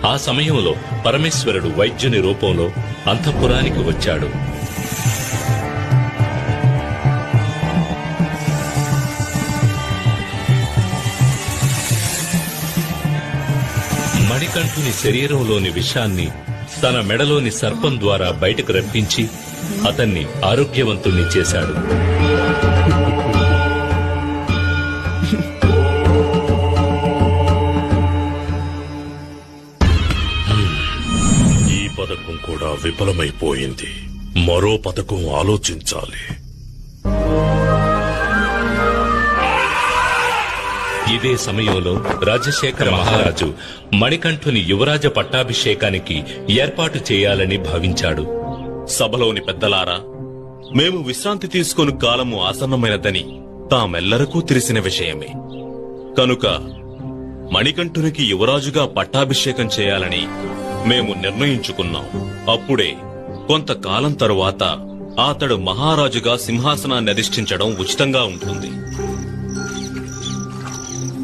ఆ సమయంలో పరమేశ్వరుడు వైద్యుని రూపంలో అంతఃపురానికి వచ్చాడు. మణికంఠుని శరీరంలోని విషాన్ని తన మెడలోని సర్పం ద్వారా బయటకు రప్పించి అతన్ని ఆరోగ్యవంతుణ్ణి చేశాడు. ఈ పథకం కూడా విఫలమైపోయింది. మరో పథకం ఆలోచించాలి. ఇదే సమయంలో రాజశేఖర మహారాజు మణికంఠుని యువరాజ పట్టాభిషేకానికి ఏర్పాటు చేయాలని భావించాడు. సభలోని పెద్దలారా, మేము విశ్రాంతి తీసుకొని కాలము ఆసన్నమైనదని తామెల్లరకూ తెలిసిన విషయమే. కనుక మణికంఠునికి యువరాజుగా పట్టాభిషేకం చేయాలని మేము నిర్ణయించుకున్నాం. అప్పుడే కొంతకాలం తరువాత అతడు మహారాజుగా సింహాసనాన్ని అధిష్ఠించడం ఉచితంగా ఉంటుంది.